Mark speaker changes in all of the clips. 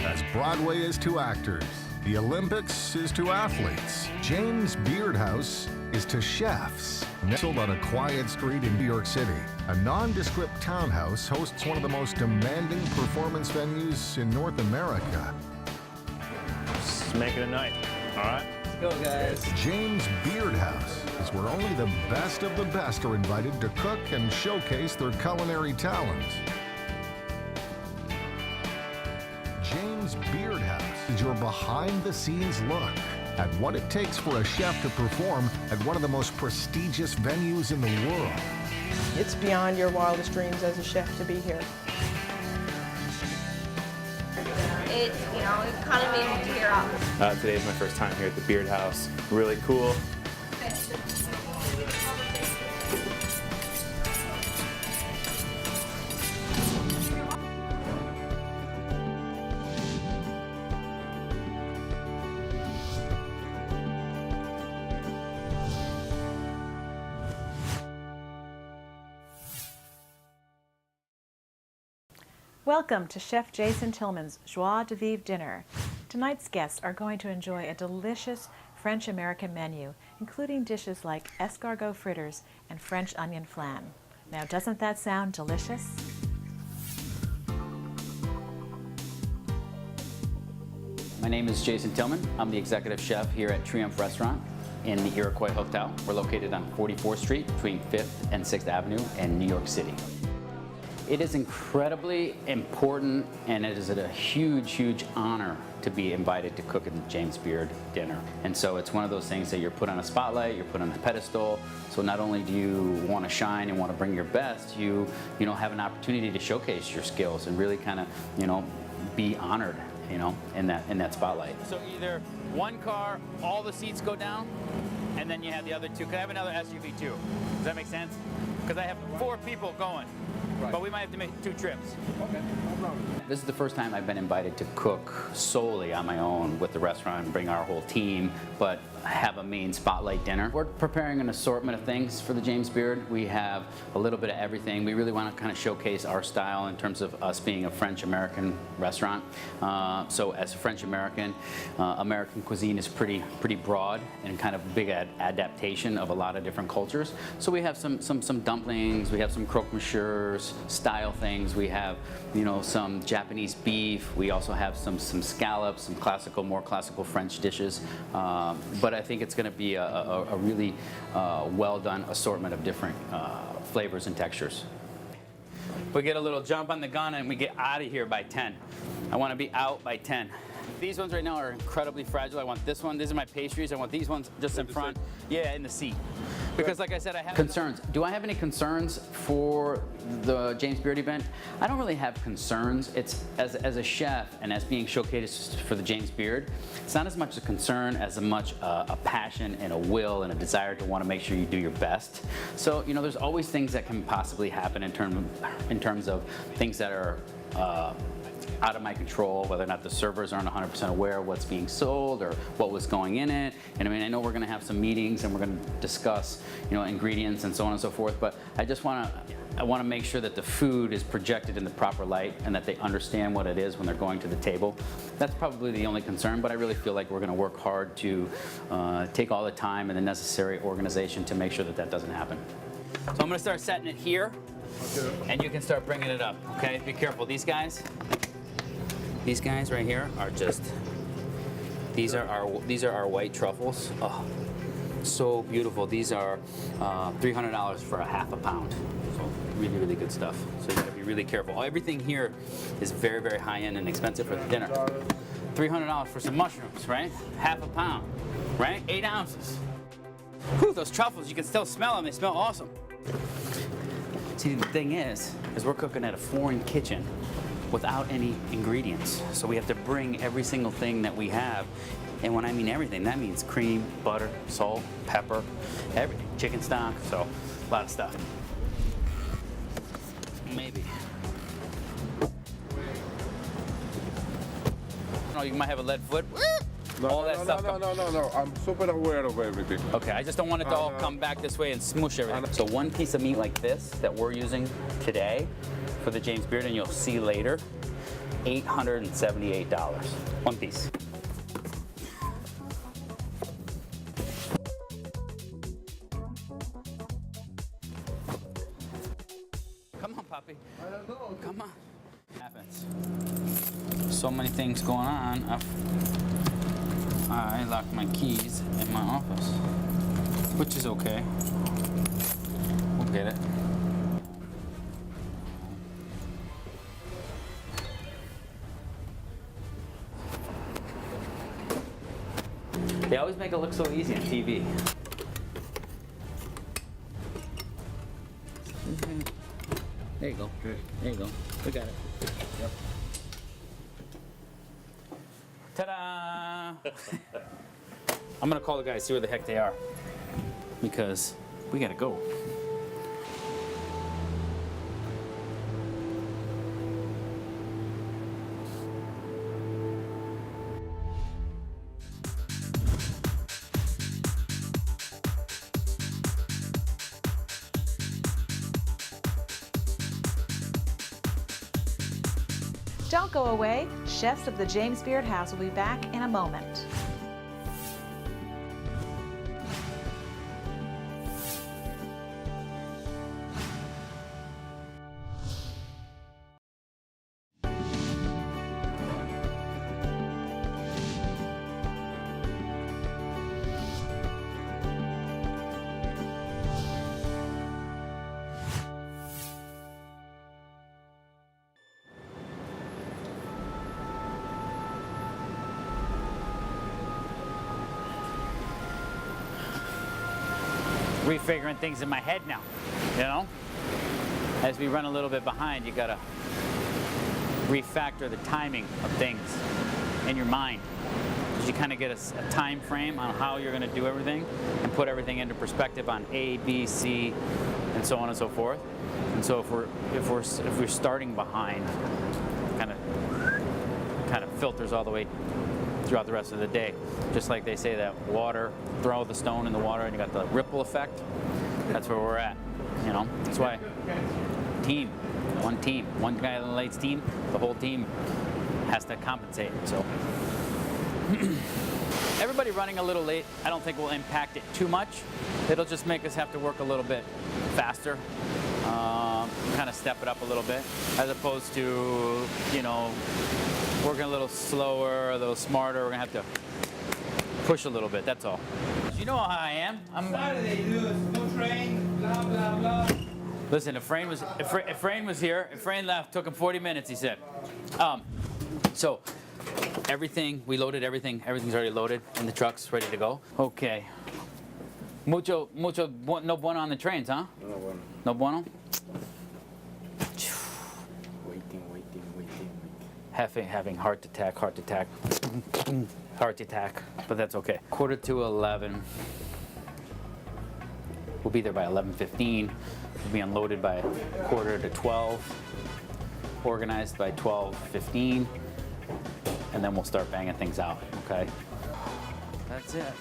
Speaker 1: as Broadway is to actors, the Olympics is to athletes, James Beard House is to chefs. Nestled on a quiet street in New York City, a nondescript townhouse hosts one of the most demanding performance venues in North America.
Speaker 2: Let's make it a night, all right?
Speaker 3: Let's go, guys.
Speaker 1: James Beard House is where only the best of the best are invited to cook and showcase their culinary talents. James Beard House is your behind-the-scenes look at what it takes for a chef to perform at one of the most prestigious venues in the world.
Speaker 4: It's beyond your wildest dreams as a chef to be here.
Speaker 5: It kind of made me tear up.
Speaker 2: Today is my first time here at the Beard House. Really cool.
Speaker 6: Welcome to Chef Jason Tilmann's Cjbh dinner. Tonight's guests are going to enjoy a delicious French-American menu, including dishes like escargot fritters and French onion flan. Now, doesn't that sound delicious?
Speaker 3: My name is Jason Tilmann. I'm the executive chef here at Triumph Restaurant in the Iroquois Hotel. We're located on 44th Street between 5th and 6th Avenue in New York City. It is incredibly important, and it is a huge, huge honor to be invited to cook at the James Beard dinner. And so it's one of those things that you're put on a spotlight, you're put on a pedestal. So not only do you want to shine and want to bring your best, you have an opportunity to showcase your skills and really kind of, be honored, in that spotlight.
Speaker 7: So either one car, all the seats go down, and then you have the other two. Could I have another SUV too? Does that make sense? Because I have 4 people going. Right. But we might have to make 2 trips.
Speaker 3: Okay, no problem. This is the first time I've been invited to cook solely on my own with the restaurant and bring our whole team, but have a main spotlight dinner. We're preparing an assortment of things for the James Beard. We have a little bit of everything. We really want to kind of showcase our style in terms of us being a French-American restaurant. So as a French-American, American cuisine is pretty broad and kind of big adaptation of a lot of different cultures. So we have some dumplings, we have some croque-monsieurs, style things. We have, some Japanese beef. We also have some scallops, some more classical French dishes. But I think it's going to be a really well done assortment of different flavors and textures.
Speaker 7: We get a little jump on the gun and we get out of here by 10. I want to be out by 10. These ones right now are incredibly fragile. I want this one. These are my pastries. I want these ones just in front. Yeah, in the seat. Because like I said, I have
Speaker 3: concerns. Do I have any concerns for the James Beard event? I don't really have concerns. It's as a chef and as being showcased for the James Beard, it's not as much a concern as much a passion and a will and a desire to want to make sure you do your best. So there's always things that can possibly happen in terms of things that are out of my control, whether or not the servers aren't 100% aware of what's being sold or what was going in it. And I know we're going to have some meetings and we're going to discuss, ingredients and so on and so forth. But I want to make sure that the food is projected in the proper light and that they understand what it is when they're going to the table. That's probably the only concern, but I really feel like we're going to work hard to take all the time and the necessary organization to make sure that doesn't happen.
Speaker 7: So I'm going to start setting it here, and you can start bringing it up. Okay, be careful. These guys right here are just. These are our white truffles. Oh, so beautiful. These are $300 for a half a pound. So really, really good stuff. So you got to be really careful. Everything here is very, very high end and expensive for the dinner. $300 for some mushrooms, right? Half a pound, right? 8 ounces. Whew, those truffles, you can still smell them. They smell awesome. See, the thing is we're cooking at a foreign kitchen without any ingredients. So we have to bring every single thing that we have. And when I mean everything, that means cream, butter, salt, pepper, everything. Chicken stock, so a lot of stuff. Maybe. No, you might have a lead foot.
Speaker 8: No, I'm super aware of everything.
Speaker 7: Okay, I just don't want it to all come back this way and smoosh everything. So one piece of meat like this that we're using today for the James Beard, and you'll see later, $878. One piece. Come on, puppy.
Speaker 8: I don't know.
Speaker 7: Come on. Happens. So many things going on. I locked my keys in my office, which is okay. We'll get it. They always make it look so easy on TV. There you go. There you go. We got it.
Speaker 8: Yep.
Speaker 7: Ta-da! I'm gonna call the guys, see where the heck they are, because we gotta go.
Speaker 6: Don't go away. Chefs of the James Beard House will be back in a moment.
Speaker 7: Refiguring things in my head now, you know? As we run a little bit behind, you gotta refactor the timing of things in your mind. Because you kind of get a time frame on how you're gonna do everything and put everything into perspective on A, B, C, and so on and so forth. And so if we're starting behind, kind of filters all the way throughout the rest of the day. Just like they say that water, throw the stone in the water and you got the ripple effect. That's where we're at, you know? That's why team, one guy on the late's team, the whole team has to compensate, so. Everybody running a little late, I don't think will impact it too much. It'll just make us have to work a little bit faster, kind of step it up a little bit, as opposed to, you know, working a little slower, a little smarter. We're gonna have to push a little bit, that's all. You know how I am.
Speaker 9: Saturday, no train, blah, blah, blah.
Speaker 7: Listen, if Rain was here, if Rain left, took him 40 minutes, he said. So, everything, we loaded everything. Everything's already loaded in the trucks, ready to go. Okay. Mucho, no bueno on the trains, huh?
Speaker 8: No bueno.
Speaker 7: No bueno?
Speaker 8: Waiting.
Speaker 7: Having heart attack, but that's okay. 11:45. We'll be there by 11:15. We'll be unloaded by 11:45, organized by 12:15, and then we'll start banging things out, okay? That's it.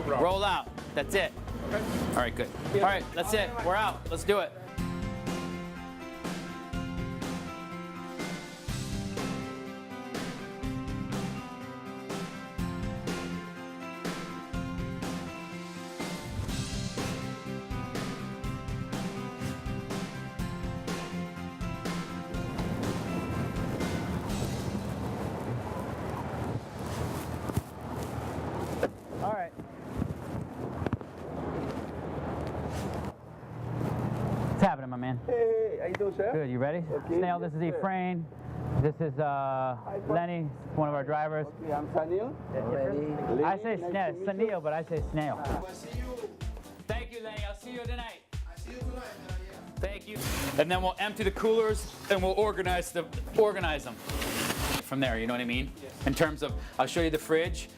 Speaker 7: Roll out. That's it.
Speaker 8: Okay.
Speaker 7: All right, good. All right, that's it. We're out. Let's do it. All right. What's happening, my man?
Speaker 8: Hey, how you doing, sir?
Speaker 7: Good, you ready?
Speaker 8: Okay,
Speaker 7: Snail, this is
Speaker 8: yes, sir.
Speaker 7: Efrain. This is Lenny, one of our drivers.
Speaker 8: Okay, I'm Sanil.
Speaker 7: I say Snail, but I say Snail. Thank you, Lenny. I'll see you tonight. Thank you. And then we'll empty the coolers and we'll organize them from there. You know what I mean? Yes. In terms of, I'll show you the fridge,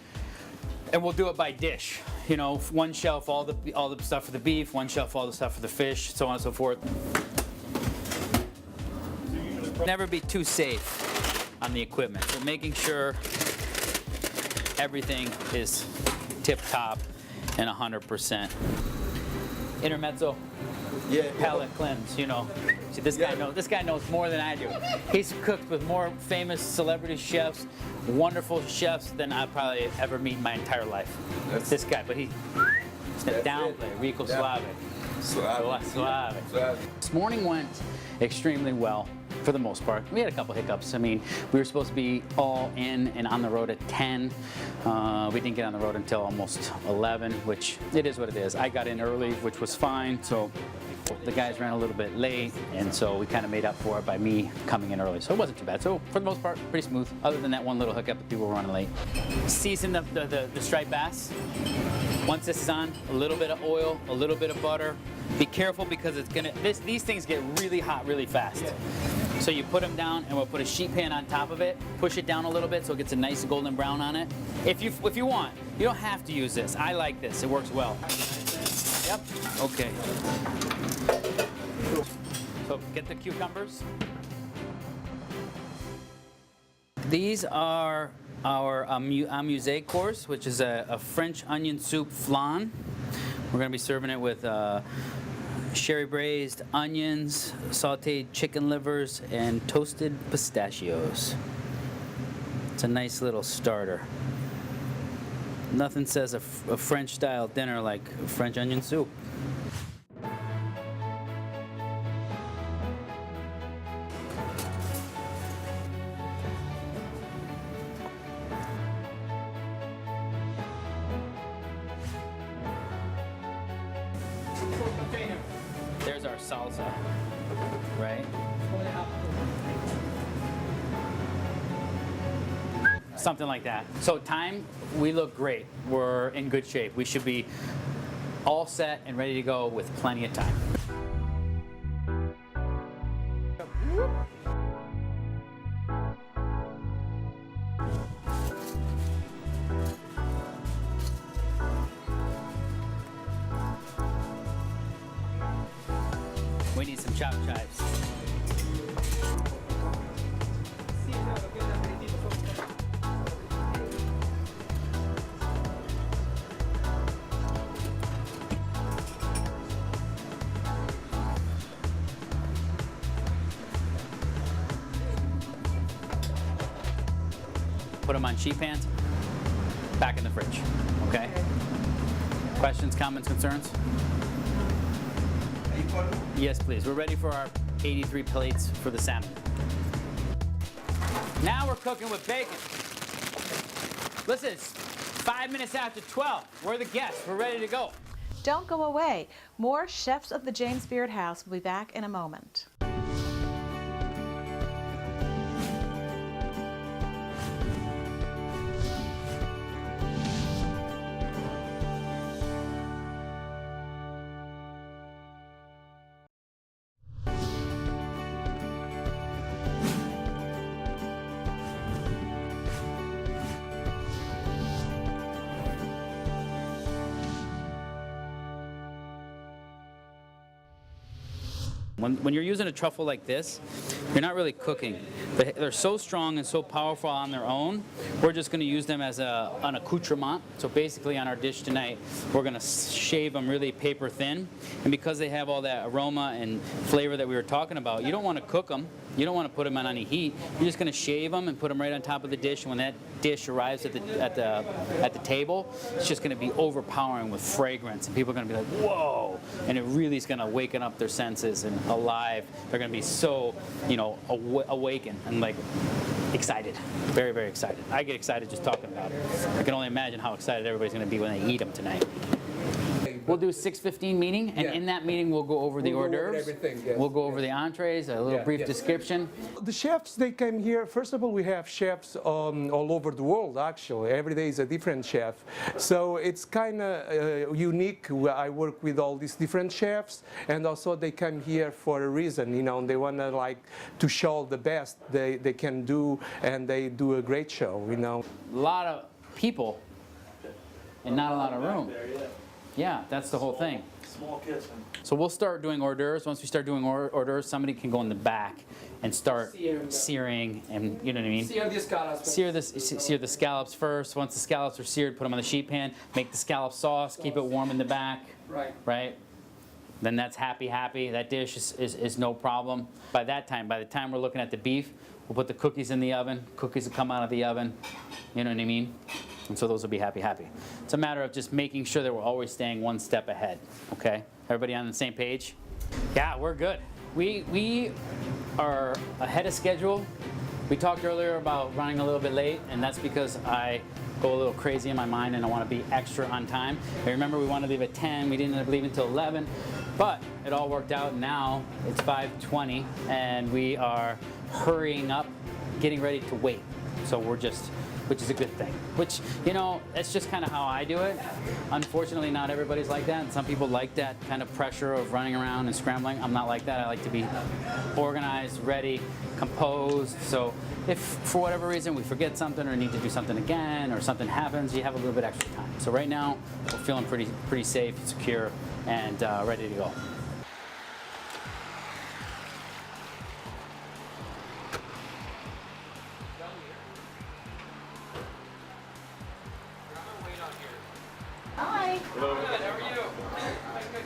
Speaker 7: and we'll do it by dish. You know, one shelf all the stuff for the beef, one shelf all the stuff for the fish, so on and so forth. Never be too safe on the equipment. So making sure everything is tip top and 100%. Intermezzo. palate cleanse, you know. See, this guy knows more than I do. He's cooked with more famous celebrity chefs, wonderful chefs than I probably ever meet in my entire life. This guy, but he's the downplay, Rico Suave. Suave. This morning went extremely well. For the most part. We had a couple hiccups. I mean, we were supposed to be all in and on the road at 10. We didn't get on the road until almost 11, which it is what it is. I got in early, which was fine, so the guys ran a little bit late, and so we kind of made up for it by me coming in early. So it wasn't too bad. So for the most part, pretty smooth, other than that one little hiccup that people were running late. Season the striped bass. Once this is on, a little bit of oil, a little bit of butter. Be careful because it's gonna, these things get really hot really fast. So you put them down, and we'll put a sheet pan on top of it. Push it down a little bit so it gets a nice golden brown on it. If you want, you don't have to use this. I like this. It works well. Yep. Okay. So get the cucumbers. These are our amuse course, which is a French onion soup flan. We're going to be serving it with sherry braised onions, sauteed chicken livers, and toasted pistachios. It's a nice little starter. Nothing says a French style dinner like French onion soup. There's our salsa, right? Something like that. So time, we look great. We're in good shape. We should be all set and ready to go with plenty of time. We need some chopped chives. Put them on sheet pans, back in the fridge, okay? Questions, comments, concerns? Yes, please. We're ready for our 83 plates for the salmon. Now we're cooking with bacon. Listen, it's 5 minutes after 12. We're the guests. We're ready to go.
Speaker 6: Don't go away. More Chefs of the James Beard House will be back in a moment.
Speaker 7: When you're using a truffle like this, you're not really cooking. They're so strong and so powerful on their own, we're just going to use them as an accoutrement. So basically on our dish tonight, we're going to shave them really paper thin. And because they have all that aroma and flavor that we were talking about, you don't want to cook them. You don't want to put them on any heat. You're just going to shave them and put them right on top of the dish. And when that dish arrives at the table, it's just going to be overpowering with fragrance, and people are going to be like, "Whoa!" And it really is going to waken up their senses and alive. They're going to be so, awakened and like excited, very, very excited. I get excited just talking about it. I can only imagine how excited everybody's going to be when they eat them tonight. We'll do a 6:15 meeting, and in that meeting we'll go over the hors d'oeuvres. We'll go over the entrees, a little brief description.
Speaker 10: The chefs, they came here. First of all, we have chefs all over the world, actually. Every day is a different chef. So it's kind of unique. I work with all these different chefs, and also they come here for a reason, and they want to show the best they can do, and they do a great show,
Speaker 7: A lot of people and not a lot of room. Yeah, that's the whole thing.
Speaker 9: Small kitchen.
Speaker 7: So we'll start doing hors d'oeuvres. Once we start doing hors d'oeuvres, somebody can go in the back and start searing, and you know what I mean?
Speaker 9: Sear the scallops.
Speaker 7: Sear the scallops first. Once the scallops are seared, put them on the sheet pan. Make the scallop sauce. Keep it warm in the back.
Speaker 9: Right.
Speaker 7: Right. then that's happy. That dish is no problem. By the time we're looking at the beef, we'll put the cookies in the oven. Cookies will come out of the oven. You know what I mean? And so those will be happy. It's a matter of just making sure that we're always staying one step ahead. Okay? Everybody on the same page? Yeah, we're good. We are ahead of schedule. We talked earlier about running a little bit late, and that's because I go a little crazy in my mind and I want to be extra on time. I remember we wanted to leave at 10. We didn't end up leaving until 11, but it all worked out. Now it's 5:20 and we are hurrying up, getting ready to wait. So which is a good thing. Which, you know, that's just kind of how I do it. Unfortunately, not everybody's like that. And some people like that kind of pressure of running around and scrambling. I'm not like that. I like to be organized, ready, composed. So if for whatever reason we forget something or need to do something again or something happens, you have a little bit extra time. So right now, we're feeling pretty safe, secure, and ready to go.
Speaker 5: Hi.
Speaker 7: Hello. Good, how are you?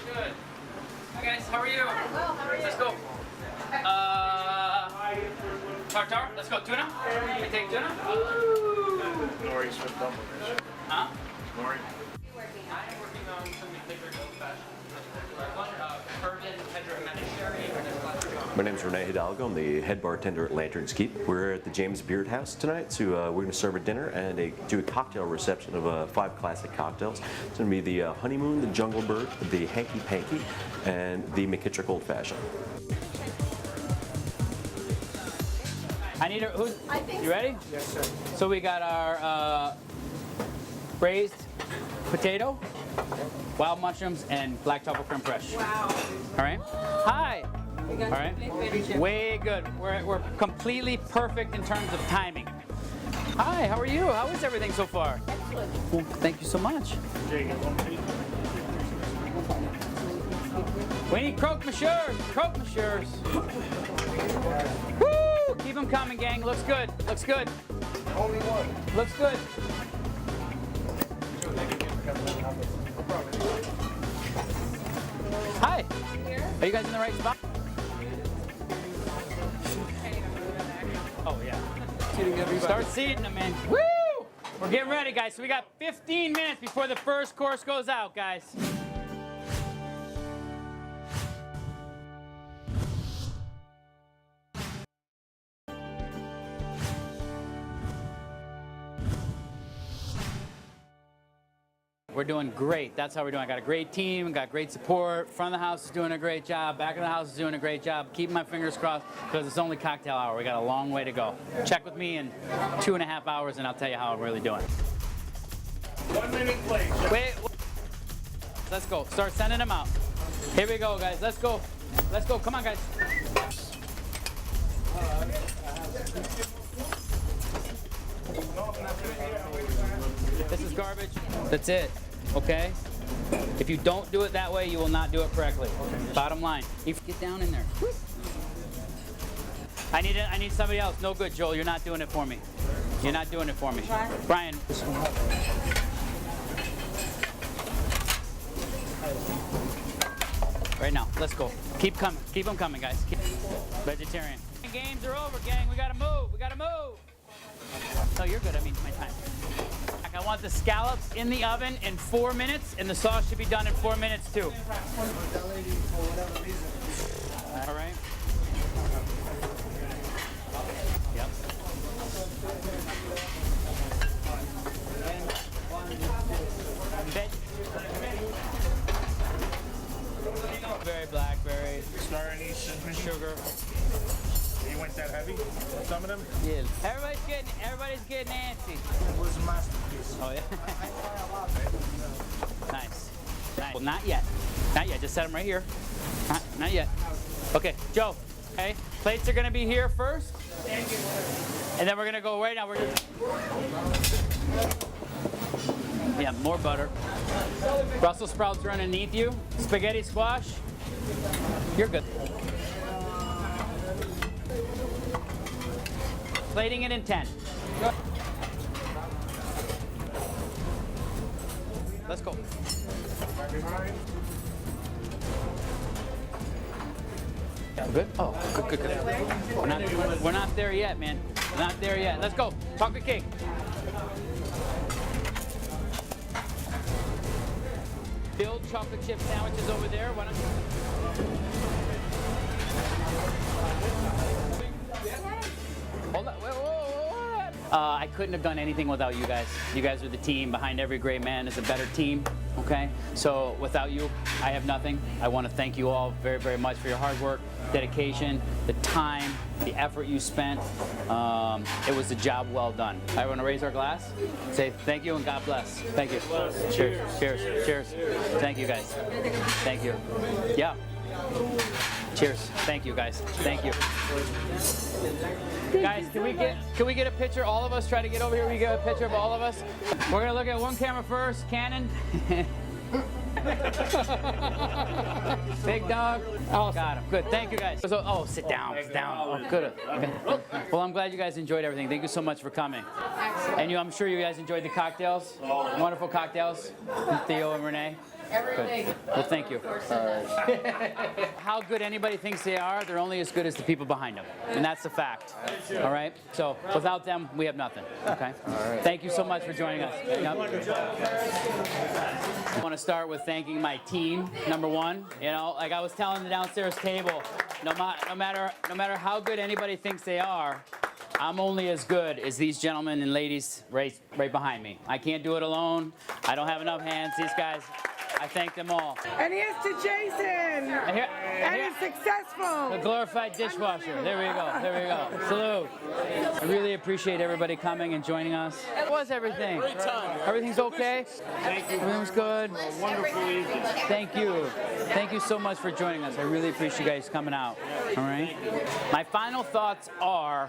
Speaker 7: Good. Hi guys, how are you?
Speaker 5: Well, how are you?
Speaker 7: Let's go. Tartar, let's go. Tuna? I take tuna?
Speaker 2: Nori's with double fish.
Speaker 7: Huh?
Speaker 2: Nori.
Speaker 7: I'm working on some particular old fashioned.
Speaker 11: My name is Rene Hidalgo. I'm the head bartender at Lantern's Keep. We're at the James Beard House tonight, so we're going to serve a dinner and do a cocktail reception of 5 classic cocktails. It's going to be the Honeymoon, the Jungle Bird, the Hanky Panky, and the McKittrick Old Fashioned.
Speaker 7: I need a, you ready?
Speaker 8: Yes, sir.
Speaker 7: So we got our braised potato, wild mushrooms, and black truffle creme fraiche.
Speaker 4: Wow.
Speaker 7: All right. Hi. All right. Way good. We're completely perfect in terms of timing. Hi. How are you? How is everything so far?
Speaker 4: Excellent.
Speaker 7: Well, thank you so much. We need croque monsieurs. Croque monsieurs. Woo! Keep them coming, gang. Looks good. Looks good.
Speaker 8: Only one.
Speaker 7: Looks good. Hi. Are you guys in the right spot? Oh yeah. Start seating them, man. Woo! We're getting ready, guys. So we got 15 minutes before the first course goes out, guys. We're doing great. That's how we're doing. I got a great team, got great support. Front of the house is doing a great job. Back of the house is doing a great job. Keeping my fingers crossed because it's only cocktail hour. We got a long way to go. Check with me in 2.5 hours and I'll tell you how I'm really doing.
Speaker 2: 1 minute, please.
Speaker 7: Wait. Let's go. Start sending them out. Here we go, guys. Let's go. Let's go. Come on, guys. This is garbage. That's it. Okay? If you don't do it that way, you will not do it correctly. Bottom line. Get down in there. I need somebody else. No good, Joel. You're not doing it for me. You're not doing it for me. Brian. Right now. Let's go. Keep coming. Keep them coming, guys. Vegetarian. Games are over, gang. We gotta move. We gotta move. No, you're good. I mean, my time. I want the scallops in the oven in 4 minutes, and the sauce should be done in 4 minutes too. All right. Yep. Berry, blackberry,
Speaker 2: Star anise,
Speaker 7: sugar.
Speaker 2: You went that heavy? Some of them?
Speaker 7: Yeah. Everybody's getting antsy.
Speaker 2: It was a masterpiece.
Speaker 7: Oh yeah. Nice. Well, not yet. Not yet. Just set them right here. Not yet. Okay, Joe. Okay. Plates are gonna be here first. And then we're gonna go right now. Yeah, more butter. Brussels sprouts are underneath you. Spaghetti squash. You're good. Plating it in 10. Let's go. good? Oh, good. We're not there yet, man. We're not there yet. Let's go. Chocolate cake. Filled chocolate chip sandwiches over there. Why don't Hold on. Whoa. I couldn't have done anything without you guys. You guys are the team. Behind every great man is a better team. Okay? So without you, I have nothing. I want to thank you all very, very much for your hard work, dedication, the time, the effort you spent. It was a job well done. I want to raise our glass. Say thank you and God bless. Thank you. Cheers. Cheers. Thank you, guys. Thank you. Yeah. Cheers. Thank you, guys. Thank you. Guys, can we get a picture? All of us try to get over here. We get a picture of all of us. We're gonna look at one camera first. Canon. Big dog. Oh, got him. Good. Thank you, guys. So, sit down. Sit down. Oh, good. Okay. Well, I'm glad you guys enjoyed everything. Thank you so much for coming. And I'm sure you guys enjoyed the cocktails. Wonderful cocktails. Theo and Renee. Everything. Good. Well, thank you. How good anybody thinks they are, they're only as good as the people behind them. And that's the fact. All right? So without them, we have nothing. Okay? All right. Thank you so much for joining us. Yep. I want to start with thanking my team, number one. You know, like I was telling the downstairs table, no matter how good anybody thinks they are, I'm only as good as these gentlemen and ladies right behind me. I can't do it alone. I don't have enough hands. These guys, I thank them all.
Speaker 12: And here's to Jason. And he's successful.
Speaker 7: The glorified dishwasher. There we go. Salute. I really appreciate everybody coming and joining us. It was everything. Great time. Everything's okay? Thank you. Everything's good.
Speaker 2: Wonderful evening.
Speaker 7: Thank you. Thank you so much for joining us. I really appreciate you guys coming out. All right? My final thoughts are...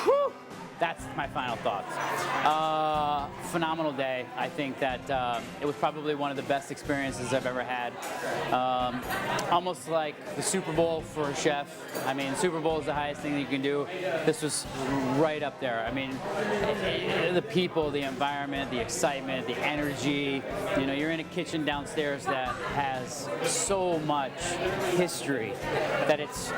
Speaker 7: Whew, that's my final thoughts. Phenomenal day. I think that it was probably one of the best experiences I've ever had. Almost like the Super Bowl for a chef. I mean, Super Bowl is the highest thing that you can do. This was right up there. I mean, the people, the environment, the excitement, the energy. You know, you're in a kitchen downstairs that has so much history that it's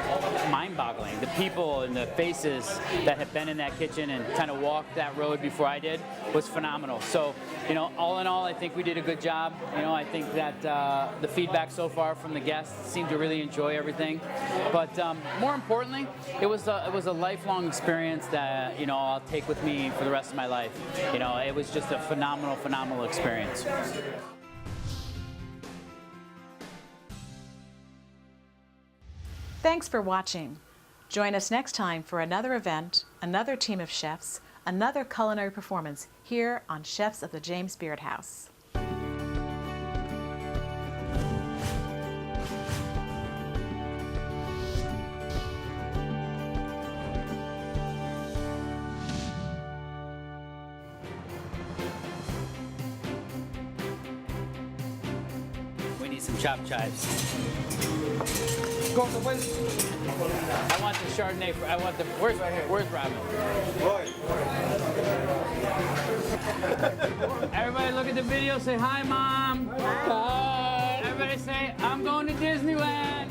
Speaker 7: mind-boggling. The people and the faces that have been in that kitchen and kind of walked that road before I did was phenomenal. So, you know, all in all, I think we did a good job. You know, I think that the feedback so far from the guests seemed to really enjoy everything. But more importantly, it was a lifelong experience that, you know, I'll take with me for the rest of my life. You know, it was just a phenomenal experience.
Speaker 6: Thanks for watching. Join us next time for another event, another team of chefs, another culinary performance here on Chefs of the James Beard House.
Speaker 7: We need some chopped chives.
Speaker 10: Go to the place.
Speaker 7: I want the Chardonnay. I want the. Where's Robin? Everybody look at the video. Say hi, Mom. Hi. Everybody say, I'm going to Disneyland.